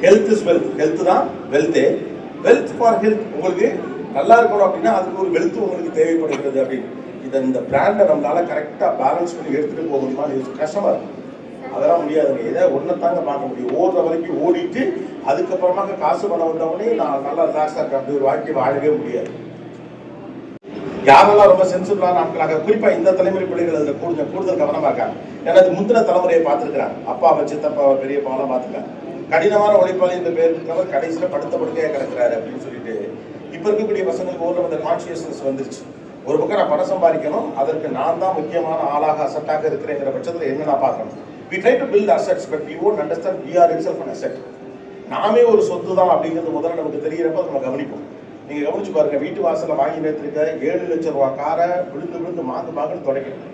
Health is wealth. Health தான் வெல்த்தே. Wealth for health. உங்களுக்கு நல்லா இருக்கணும் அப்படின்னா அதுக்கு ஒரு வெல்த் உங்களுக்கு தேவைப்படுகிறது அப்படின்னு. இந்த பிராண்டை நம்மளால கரெக்டாக பேலன்ஸ் பண்ணி எடுத்துகிட்டு போக முடியுமா? கஷ்டமாக இருக்கும். அதெல்லாம் முடியாதுங்க. எதை ஒன்றைத்தாங்க பார்க்க முடியும். ஓடுற வரைக்கும் ஓடிட்டு அதுக்கப்புறமாக காசு பண்ண வந்தவொடனே நான் நல்லா ரிலாக்ஸாக இருக்கேன் அப்படி ஒரு வாழ்க்கை வாழவே முடியாது. யாரெல்லாம் ரொம்ப சென்சிபிளான ஆட்களாக, குறிப்பாக இந்த தலைமுறை பிள்ளைகள் அதில் கூடுதல் கவனமாக இருக்காங்க. ஏன்னா அது முந்தின தலைமுறையை பார்த்துருக்குறாங்க. அப்பாவை, சித்தப்பாவை, பெரியப்பாவெல்லாம் பார்த்துருக்காங்க. கடினமான உழைப்பாளி இந்த பேர் இருக்கிறவர் கடைசியில் படுத்த படுக்கையாக கிடக்கிறாரு அப்படின்னு சொல்லிட்டு இப்போ இருக்கக்கூடிய பசங்களுக்கு ஓடுற அந்த கான்சியஸ்னஸ் வந்துருச்சு. ஒரு பக்கம் நான் பணம் சம்பாதிக்கணும், அதற்கு நான் தான் முக்கியமான ஆளாக அசட்டாக இருக்கிறேங்கிற பட்சத்தில் என்ன நான் பார்க்கணும். We try to build assets, but we won't understand we are itself an asset. நாமே ஒரு சொத்து தான் அப்படிங்கிறது முதல்ல நமக்கு தெரிகிறப்ப நம்ம கவனிப்போம். நீங்கள் கவனிச்சு பாருங்க, வீட்டு வாசலில் வாங்கி நேர்த்திருக்க 7 லட்சம் ரூபா காரை விழுந்து மாங்குன்னு துடைக்கணும்,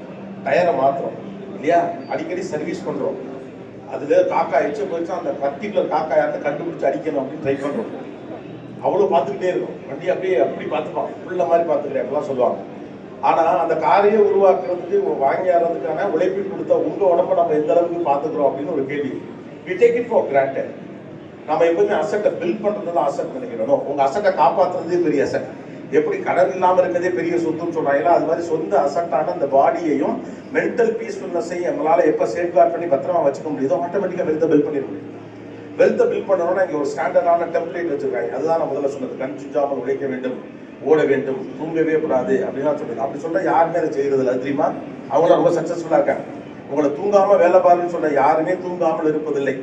டயரை மாத்திரம் இல்லையா, அடிக்கடி சர்வீஸ் பண்ணுறோம். அதில் காக்கா எச்ச போயிடுச்சா அந்த பர்டிகுலர் காக்கா யார்ட்ட கண்டுபிடிச்சு அடிக்கணும் அப்படின்னு ட்ரை பண்ணுறோம். அவ்வளோ பார்த்துக்கிட்டே இருக்கும். வண்டி அப்படி பார்த்துப்பான், புள்ள மாதிரி பார்த்துக்கிறேன் அப்படிலாம் சொல்லுவாங்க. ஆனால் அந்த காரையை உருவாக்குறதுக்கு வாங்கி ஆடுறதுக்கான உழைப்பில் கொடுத்த உங்கள் உடம்பை நம்ம எந்த அளவுக்கு பார்த்துக்கிறோம் அப்படின்னு ஒரு கேள்வி. We take it for granted. நம்ம எப்பவுமே அசட்டை பில்ட் பண்ணுறது தான் அசட் நினைக்கிறோம். உங்கள் அசட்டை காப்பாற்றுறதே பெரிய அசட். எப்படி கடன் இல்லாமல் இருக்கிறதே பெரிய சொத்துன்னு சொல்கிறாங்களோ அது மாதிரி சொந்த அசட்டான அந்த பாடியையும் மென்டல் பீஸ்ஃபுல்னஸையும் நம்மளால் எப்போ சேஃப்கார்ட் பண்ணி பத்திரமா வச்சுக்க முடியுதோ ஆட்டோமேட்டிக்காக வெல்த்தை பில்ட் பண்ணிட முடியும். வெல்த்தை பில்ட் பண்ணணும்னா இங்கே ஒரு ஸ்டாண்டர்டான டெம்ப்ளேட் வச்சுருக்காங்க. அதுதான் நான் முதல்ல சொன்னது. கண் சுஞ்சாமல் உழைக்க வேண்டும், ஓட வேண்டும், தூங்கவே கூடாது அப்படின்னா சொல்லுது. அப்படி சொன்னால் யாருமே அதை செய்யறது இல்லை தெரியுமா? அவங்களும் ரொம்ப சக்ஸஸ்ஃபுல்லாக இருக்காங்க. உங்களை தூங்காமல் வேலை பாருன்னு சொன்ன யாருமே தூங்காமல் இருப்பதில்லை.